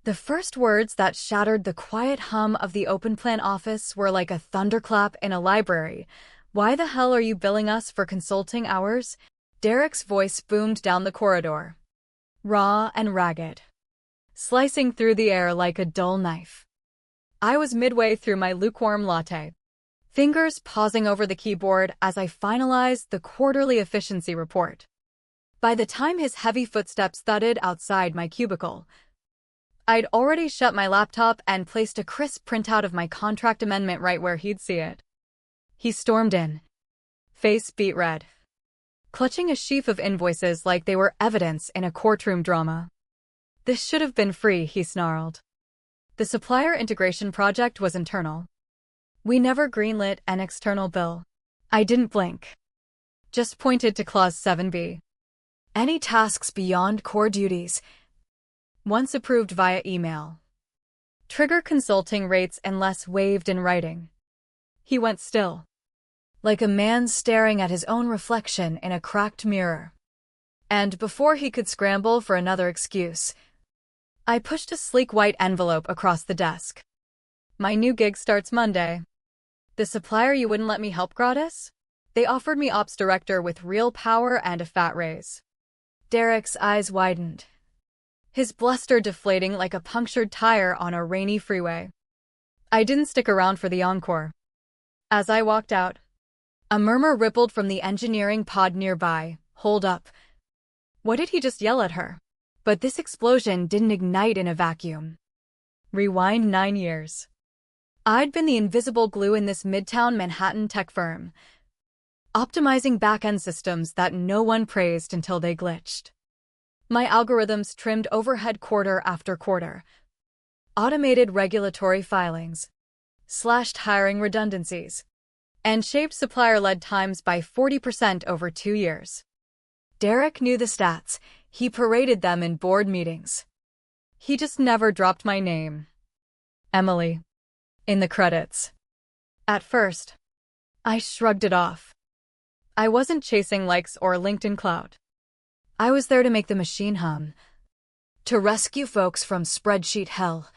The first words that shattered the quiet hum of the open-plan office were like a thunderclap in a library. "Why the hell are you billing us for consulting hours?" Derek's voice boomed down the corridor, raw and ragged, slicing through the air like a dull knife. I was midway through my lukewarm latte, fingers pausing over the keyboard as I finalized the quarterly efficiency report. By the time his heavy footsteps thudded outside my cubicle, I'd already shut my laptop and placed a crisp printout of my contract amendment right where he'd see it. He stormed in, face beet red, clutching a sheaf of invoices like they were evidence in a courtroom drama. "This should have been free," he snarled. "The supplier integration project was internal. We never greenlit an external bill." I didn't blink, just pointed to Clause 7b. "Any tasks beyond core duties, once approved via email, trigger consulting rates unless waived in writing." He went still, like a man staring at his own reflection in a cracked mirror. And before he could scramble for another excuse, I pushed a sleek white envelope across the desk. "My new gig starts Monday. The supplier you wouldn't let me help gratis? They offered me ops director with real power and a fat raise." Derek's eyes widened, his bluster deflating like a punctured tire on a rainy freeway. I didn't stick around for the encore. As I walked out, a murmur rippled from the engineering pod nearby. "Hold up. What did he just yell at her?" But this explosion didn't ignite in a vacuum. Rewind 9 years. I'd been the invisible glue in this midtown Manhattan tech firm, optimizing back-end systems that no one praised until they glitched. My algorithms trimmed overhead quarter after quarter, automated regulatory filings, slashed hiring redundancies, and shaved supplier-led times by 40% over 2 years. Derek knew the stats. He paraded them in board meetings. He just never dropped my name, Emily, in the credits. At first, I shrugged it off. I wasn't chasing likes or LinkedIn clout. I was there to make the machine hum, to rescue folks from spreadsheet hell,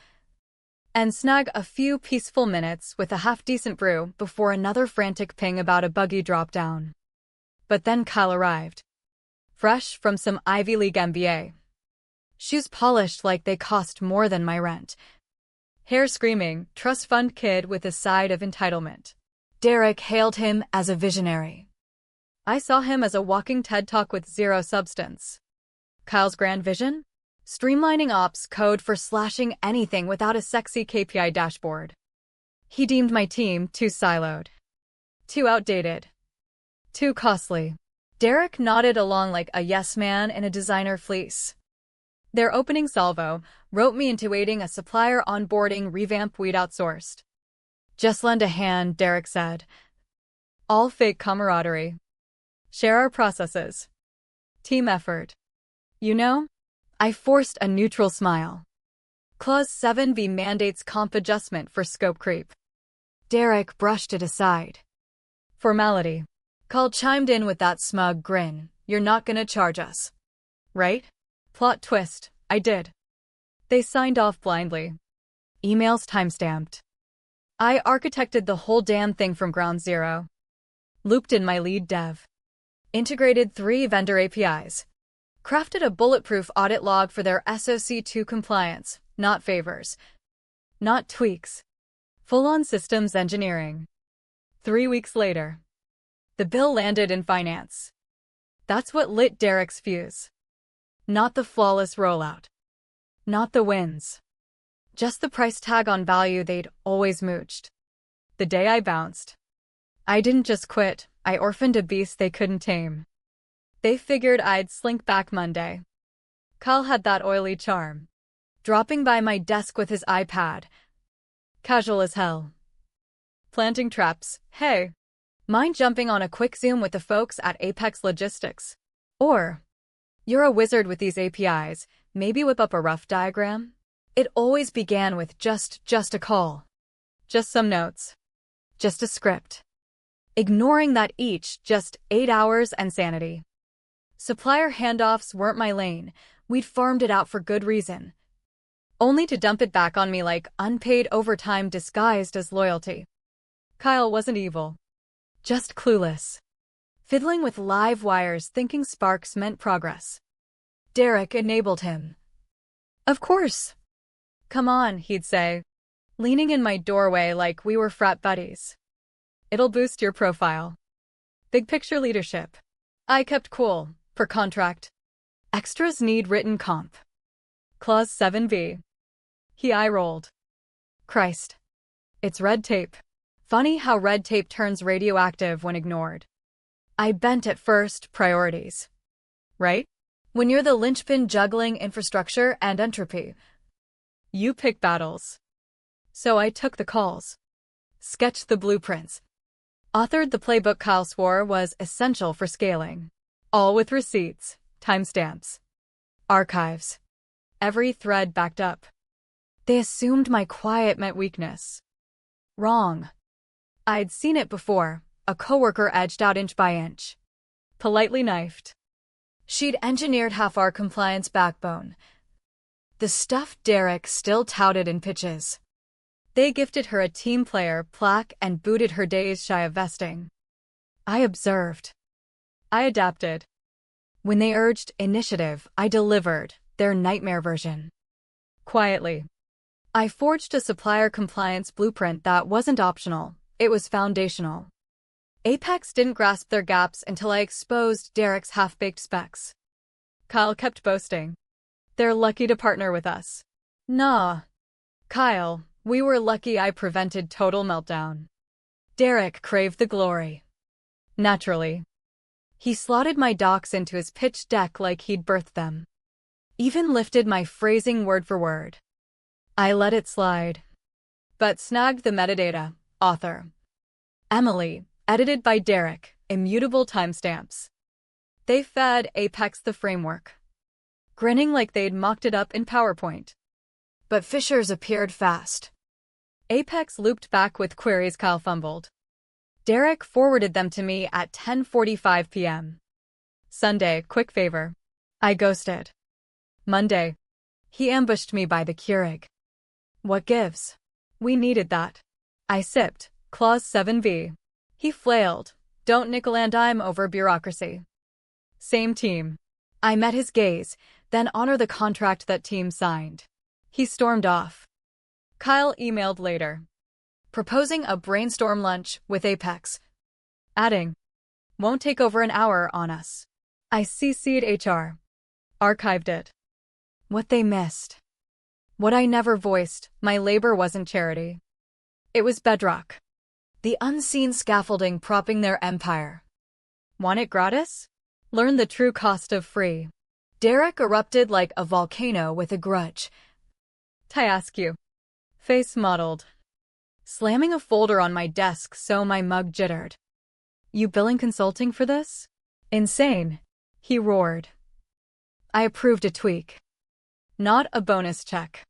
and snag a few peaceful minutes with a half-decent brew before another frantic ping about a buggy dropped down. But then Kyle arrived, fresh from some Ivy League MBA. Shoes polished like they cost more than my rent. Hair screaming, trust fund kid with a side of entitlement. Derek hailed him as a visionary. I saw him as a walking TED Talk with zero substance. Kyle's grand vision? Streamlining ops code for slashing anything without a sexy KPI dashboard. He deemed my team too siloed, too outdated, too costly. Derek nodded along like a yes man in a designer fleece. Their opening salvo wrote me into aiding a supplier onboarding revamp we'd outsourced. "Just lend a hand," Derek said. "All fake camaraderie. Share our processes. Team effort." You know, I forced a neutral smile. Clause 7b mandates comp adjustment for scope creep. Derek brushed it aside. Formality. Kyle chimed in with that smug grin. "You're not gonna charge us, right?" Plot twist. I did. They signed off blindly. Emails timestamped. I architected the whole damn thing from ground zero. Looped in my lead dev. Integrated 3 vendor APIs. Crafted a bulletproof audit log for their SOC 2 compliance, not favors, not tweaks. Full-on systems engineering. 3 weeks later, the bill landed in finance. That's what lit Derek's fuse. Not the flawless rollout. Not the wins. Just the price tag on value they'd always mooched. The day I bounced, I didn't just quit, I orphaned a beast they couldn't tame. They figured I'd slink back Monday. Kyle had that oily charm, dropping by my desk with his iPad. Casual as hell. Planting traps, hey. Mind jumping on a quick Zoom with the folks at Apex Logistics? Or, "You're a wizard with these APIs, maybe whip up a rough diagram?" It always began with just a call. Just some notes. Just a script. Ignoring that each just 8 hours and sanity. Supplier handoffs weren't my lane. We'd farmed it out for good reason. only to dump it back on me like unpaid overtime disguised as loyalty. Kyle wasn't evil, just clueless, fiddling with live wires thinking sparks meant progress. Derek enabled him. Of course. Come on, he'd say, leaning in my doorway like we were frat buddies. It'll boost your profile. Big picture leadership. I kept cool, per contract. Extras need written comp. Clause 7b. He eye-rolled. Christ. It's red tape. Funny how red tape turns radioactive when ignored. I bent at first, priorities. Right? When you're the linchpin juggling infrastructure and entropy, you pick battles. So I took the calls, sketched the blueprints, authored the playbook Kyle swore was essential for scaling. All with receipts, timestamps, archives. Every thread backed up. They assumed my quiet meant weakness. Wrong. I'd seen it before, a coworker edged out inch by inch. Politely knifed. She'd engineered half our compliance backbone. The stuff Derek still touted in pitches. They gifted her a team player plaque and booted her days shy of vesting. I observed. I adapted. When they urged initiative, I delivered their nightmare version. Quietly. I forged a supplier compliance blueprint that wasn't optional, it was foundational. Apex didn't grasp their gaps until I exposed Derek's half-baked specs. Kyle kept boasting. They're lucky to partner with us. Nah. Kyle, we were lucky I prevented total meltdown. Derek craved the glory. Naturally. He slotted my docs into his pitch deck like he'd birthed them. Even lifted my phrasing word for word. I let it slide. But snagged the metadata, author. Emily, edited by Derek, immutable timestamps. They fed Apex the framework, grinning like they'd mocked it up in PowerPoint. But fissures appeared fast. Apex looped back with queries Kyle fumbled. Derek forwarded them to me at 10:45 p.m. Sunday, quick favor. I ghosted. Monday. He ambushed me by the Keurig. What gives? We needed that. I sipped. Clause 7b. He flailed. Don't nickel and dime over bureaucracy. Same team. I met his gaze, then honor the contract that team signed. He stormed off. Kyle emailed later, proposing a brainstorm lunch with Apex, adding, won't take over an hour on us. I CC'd HR. Archived it. What they missed. What I never voiced, my labor wasn't charity. It was bedrock. The unseen scaffolding propping their empire. Want it gratis? Learn the true cost of free. Derek erupted like a volcano with a grudge. I ask you. Face modeled. Slamming a folder on my desk so my mug jittered. You billing consulting for this? Insane. He roared. I approved a tweak. Not a bonus check.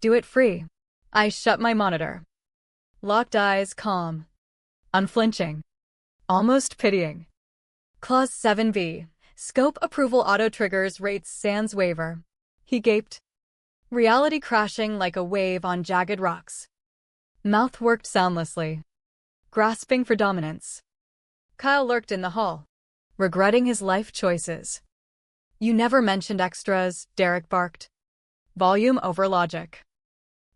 Do it free. I shut my monitor. Locked eyes, calm. Unflinching. Almost pitying. Clause 7b. Scope approval auto-triggers rates sans waiver. He gaped. Reality crashing like a wave on jagged rocks. Mouth worked soundlessly. Grasping for dominance. Kyle lurked in the hall, regretting his life choices. You never mentioned extras, Derek barked. Volume over logic.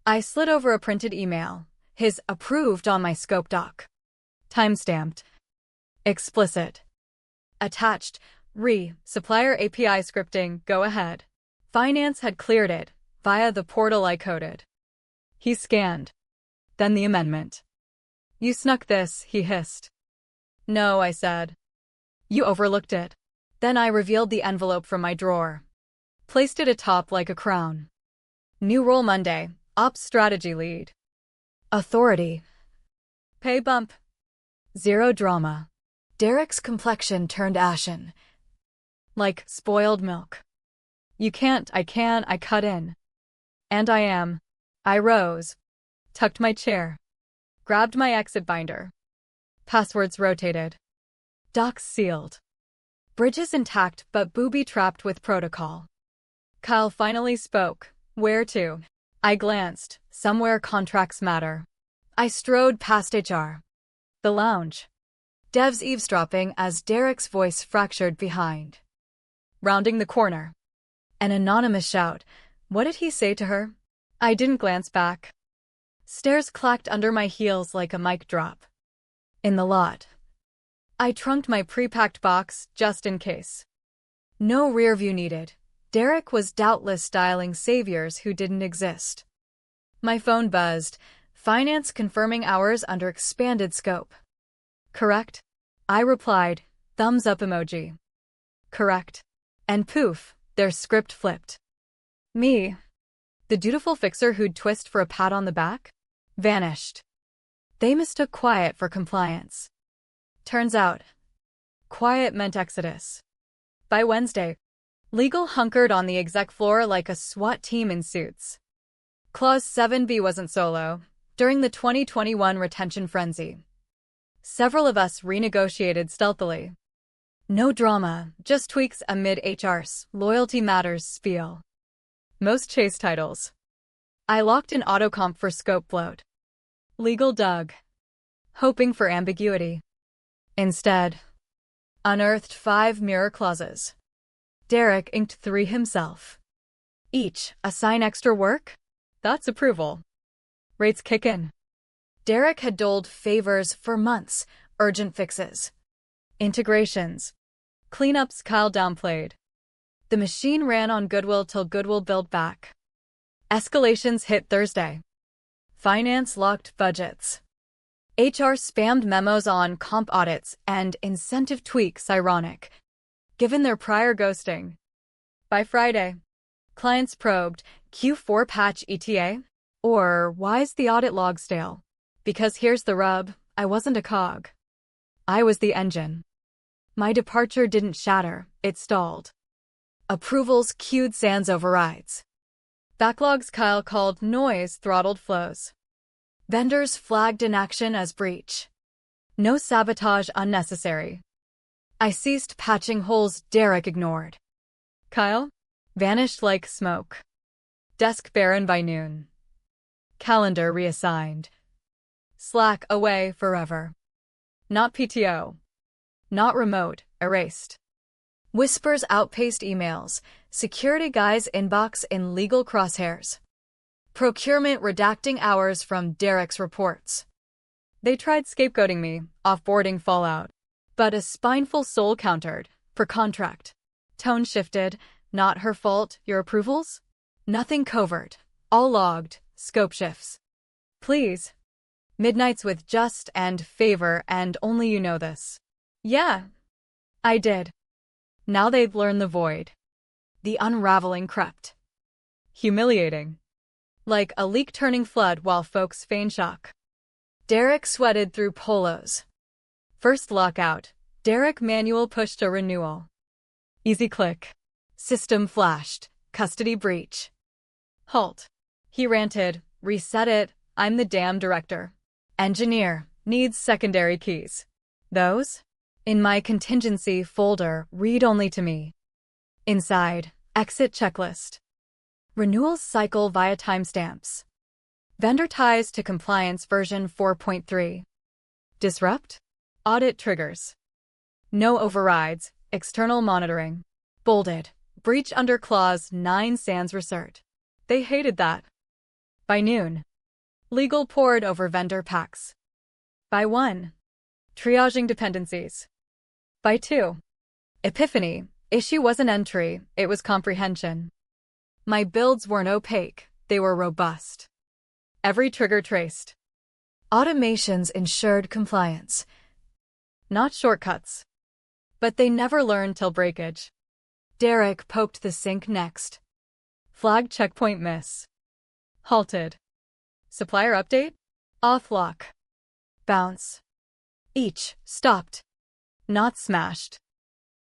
I slid over a printed email. His approved on my scope doc. Timestamped. Explicit. Attached. Supplier API scripting, go ahead. Finance had cleared it, via the portal I coded. He scanned. Then the amendment. You snuck this, he hissed. No, I said. You overlooked it. Then I revealed the envelope from my drawer. Placed it atop like a crown. New role Monday, Ops Strategy Lead. Authority. Pay bump. Zero drama. Derek's complexion turned ashen. Like spoiled milk. You can't, I can, I cut in. And I am. I rose. Tucked my chair. Grabbed my exit binder. Passwords rotated. Docs sealed. Bridges intact but booby-trapped with protocol. Kyle finally spoke. Where to? I glanced. Somewhere contracts matter. I strode past HR. The lounge. Dev's eavesdropping as Derek's voice fractured behind. Rounding the corner. An anonymous shout. What did he say to her? I didn't glance back. Stairs clacked under my heels like a mic drop. In the lot. I trunked my pre-packed box, just in case. No rear view needed. Derek was doubtless dialing saviors who didn't exist. My phone buzzed. Finance confirming hours under expanded scope. Correct? I replied, thumbs up emoji. Correct. And poof, their script flipped. Me, the dutiful fixer who'd twist for a pat on the back, vanished. They mistook quiet for compliance. Turns out, quiet meant exodus. By Wednesday, legal hunkered on the exec floor like a SWAT team in suits. Clause 7B wasn't solo. During the 2021 retention frenzy, several of us renegotiated stealthily. No drama, just tweaks amid HR's loyalty matters spiel. Most chase titles. I locked in autocomp for scope bloat. Legal dug. Hoping for ambiguity. Instead, unearthed 5 mirror clauses. Derek inked 3 himself. Each, assign extra work? That's approval. Rates kick in. Derek had doled favors for months, urgent fixes. Integrations. Cleanups Kyle downplayed. The machine ran on goodwill till goodwill built back. Escalations hit Thursday. Finance locked budgets. HR spammed memos on comp audits and incentive tweaks ironic, given their prior ghosting. By Friday, clients probed Q4 patch ETA? Or why's the audit log stale? Because here's the rub, I wasn't a cog. I was the engine. My departure didn't shatter, it stalled. Approvals queued sans overrides. Backlogs Kyle called noise throttled flows. Vendors flagged inaction as breach. No sabotage unnecessary. I ceased patching holes Derek ignored. Kyle? Vanished like smoke. Desk barren by noon. Calendar reassigned. Slack away forever. Not PTO. Not remote, erased. Whispers outpaced emails. Security guys inbox in legal crosshairs. Procurement redacting hours from Derek's reports. They tried scapegoating me, offboarding fallout. But a spineful soul countered, for contract. Tone shifted, not her fault, your approvals? Nothing covert, all logged, scope shifts. Please. Midnights with just and favor and only you know this. Yeah. I did. Now they've learned the void. The unraveling crept. Humiliating. Like a leak turning flood while folks feign shock. Derek sweated through polos. First lockout, Derek manual pushed a renewal. Easy click. System flashed. Custody breach. Halt. He ranted, reset it, I'm the damn director. Engineer, needs secondary keys. Those? In my contingency folder, read only to me. Inside, exit checklist. Renewals cycle via timestamps. Vendor ties to compliance version 4.3. Disrupt? Audit triggers. No overrides, external monitoring. Bolded, breach under clause 9 sans recert. They hated that. By noon, legal poured over vendor packs. By 1, triaging dependencies. By 2, epiphany, issue wasn't entry, it was comprehension. My builds weren't opaque, they were robust. Every trigger traced. Automations ensured compliance. Not shortcuts. But they never learned till breakage. Derek poked the sink next. Flag checkpoint miss. Halted. Supplier update? Off lock. Bounce. Each stopped. Not smashed.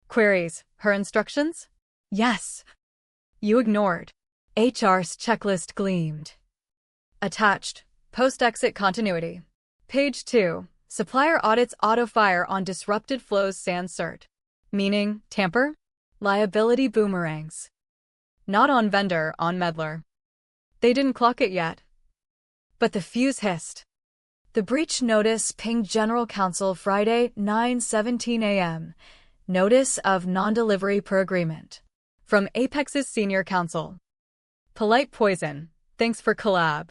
Queries, her instructions? Yes. You ignored. HR's checklist gleamed. Attached, post-exit continuity. Page 2, supplier audits auto-fire on disrupted flows sans cert. Meaning, tamper? Liability boomerangs. Not on vendor, on meddler. They didn't clock it yet. But the fuse hissed. The breach notice pinged General Counsel Friday, 9:17 a.m. Notice of non-delivery per agreement. From Apex's senior counsel. Polite poison. Thanks for collab.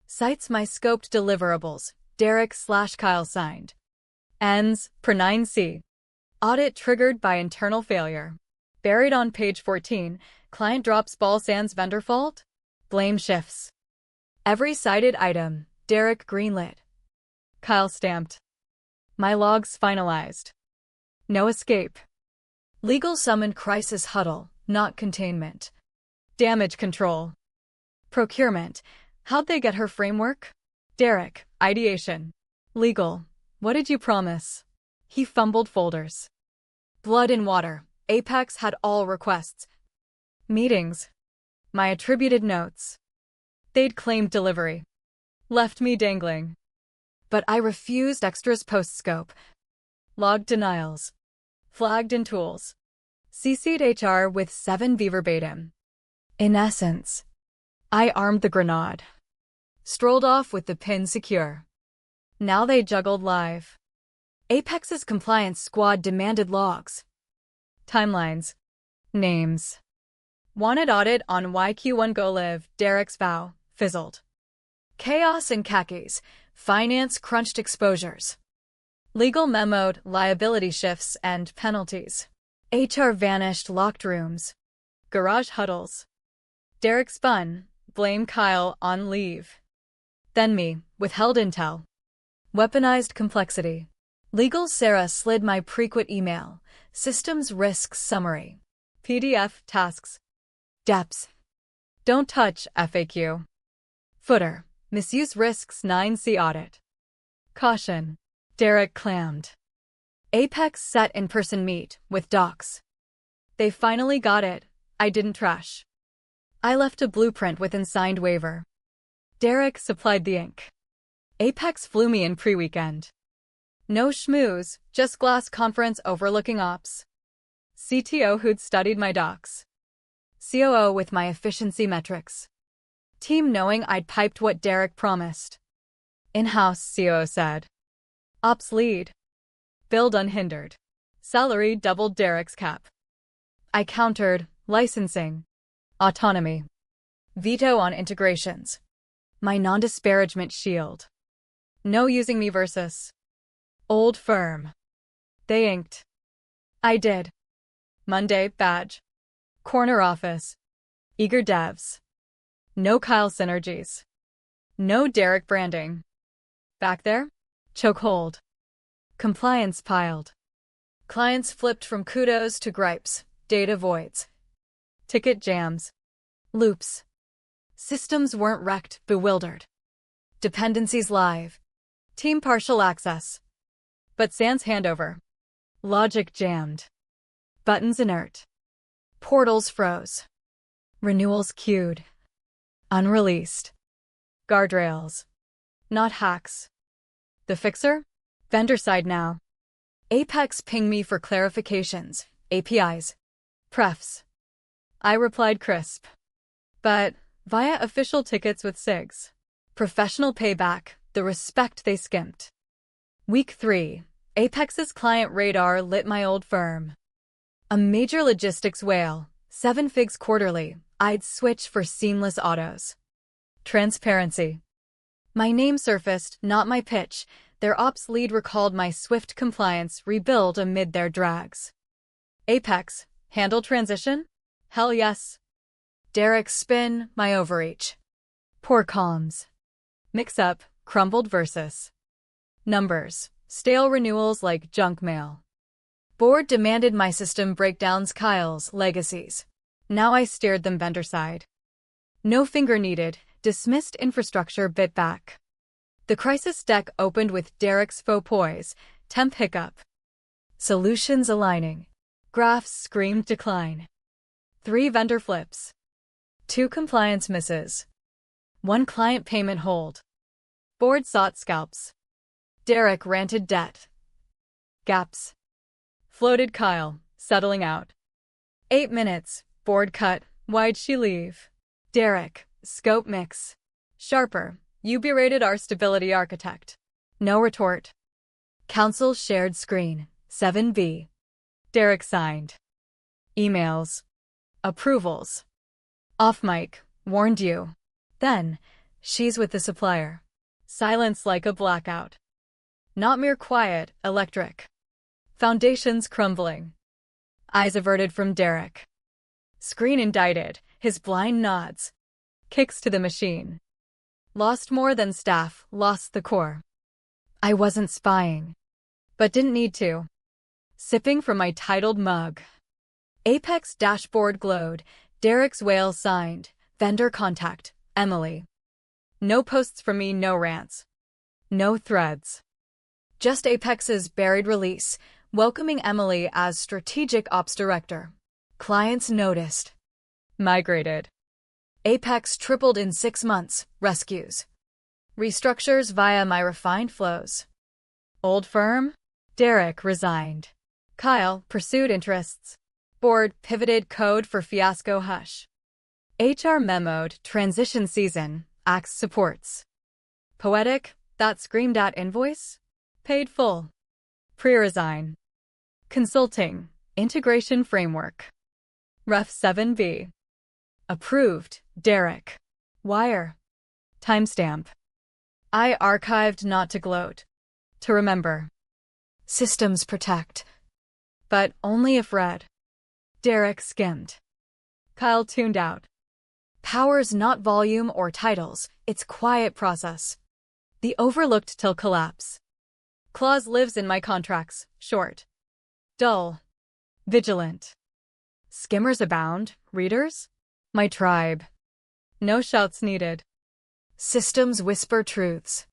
Cites my scoped deliverables. Derek/Kyle signed. Ends, per 9C. Audit triggered by internal failure. Buried on page 14, client drops ball sans vendor fault. Blame shifts. Every cited item, Derek greenlit. Kyle stamped. My logs finalized. No escape. Legal summoned crisis huddle, not containment. Damage control. Procurement. How'd they get her framework? Derek, ideation. Legal. What did you promise? He fumbled folders. Blood and water. Apex had all requests. Meetings. My attributed notes. They'd claimed delivery. Left me dangling. But I refused extras post-scope. Logged denials. Flagged in tools. CC'd HR with 7V verbatim. In essence, I armed the grenade. Strolled off with the pin secure. Now they juggled live. Apex's compliance squad demanded logs. Timelines. Names. Wanted audit on YQ1 Go Live, Derek's vow, fizzled. Chaos and khakis. Finance crunched exposures. Legal memoed liability shifts and penalties. HR vanished locked rooms. Garage huddles. Derek spun, blame Kyle on leave. Then me, withheld intel. Weaponized complexity. Legal Sarah slid my prequit email. Systems risks summary. PDF tasks. Depths. Don't touch FAQ. Footer. Misuse risks 9C audit. Caution. Derek clammed. Apex set in-person meet with docs. They finally got it. I didn't trash. I left a blueprint with signed waiver. Derek supplied the ink. Apex flew me in pre-weekend. No schmooze, just glass conference overlooking ops. CTO who'd studied my docs. COO with my efficiency metrics. Team knowing I'd piped what Derek promised. In-house COO said. Ops lead. Build unhindered. Salary doubled Derek's cap. I countered, licensing. Autonomy. Veto on integrations. My non-disparagement shield. No using me versus. Old firm. They inked. I did. Monday, badge. Corner office. Eager devs. No Kyle synergies. No Derek branding. Back there? Chokehold. Compliance piled. Clients flipped from kudos to gripes. Data voids. Ticket jams. Loops. Systems weren't wrecked, bewildered. Dependencies live. Team partial access. But sans handover. Logic jammed. Buttons inert. Portals froze. Renewals queued. Unreleased. Guardrails. Not hacks. The fixer? Vendor side now. Apex pinged me for clarifications, APIs. Prefs. I replied crisp. But, via official tickets with SIGs. Professional payback, the respect they skimped. Week 3. Apex's client radar lit my old firm. A major logistics whale, 7 figs quarterly, I'd switch for seamless autos. Transparency. My name surfaced, not my pitch. Their ops lead recalled my swift compliance rebuild amid their drags. Apex, handle transition? Hell yes. Derek spin, my overreach. Poor comms. Mix-up, crumbled versus. Numbers, stale renewals like junk mail. Board demanded my system breakdowns Kyle's legacies. Now I steered them vendor side. No finger needed, dismissed infrastructure bit back. The crisis deck opened with Derek's faux poise, temp hiccup. Solutions aligning. Graphs screamed decline. 3 vendor flips. 2 compliance misses. 1 client payment hold. Board sought scalps. Derek ranted debt. Gaps. Floated Kyle, settling out. 8 minutes, board cut, why'd she leave? Derek, Scope mix. Sharper. You berated our stability architect. No retort. Council shared screen. 7B. Derek signed. Emails. Approvals. Off mic. Warned you. Then, she's with the supplier. Silence like a blackout. Not mere quiet, electric. Foundations crumbling. Eyes averted from Derek. Screen indicted, his blind nods. Kicks to the machine. Lost more than staff, lost the core. I wasn't spying. But didn't need to. Sipping from my titled mug. Apex dashboard glowed, Derek's whale signed, vendor contact, Emily. No posts from me, no rants. No threads. Just Apex's buried release, welcoming Emily as strategic ops director. Clients noticed. Migrated. Apex tripled in 6 months, rescues. Restructures via my refined flows. Old firm? Derek resigned. Kyle pursued interests. Board pivoted code for fiasco hush. HR memoed transition season, Axe supports. Poetic, that screamed at invoice? Paid full. Pre-resign. Consulting, integration framework. Ref 7B. Approved, Derek. Wire. Timestamp. I archived not to gloat. To remember. Systems protect. But only if read. Derek skimmed. Kyle tuned out. Power's not volume or titles, it's quiet process. The overlooked till collapse. Clause lives in my contracts, short. Dull. Vigilant. Skimmers abound, readers? My tribe. No shouts needed. Systems whisper truths.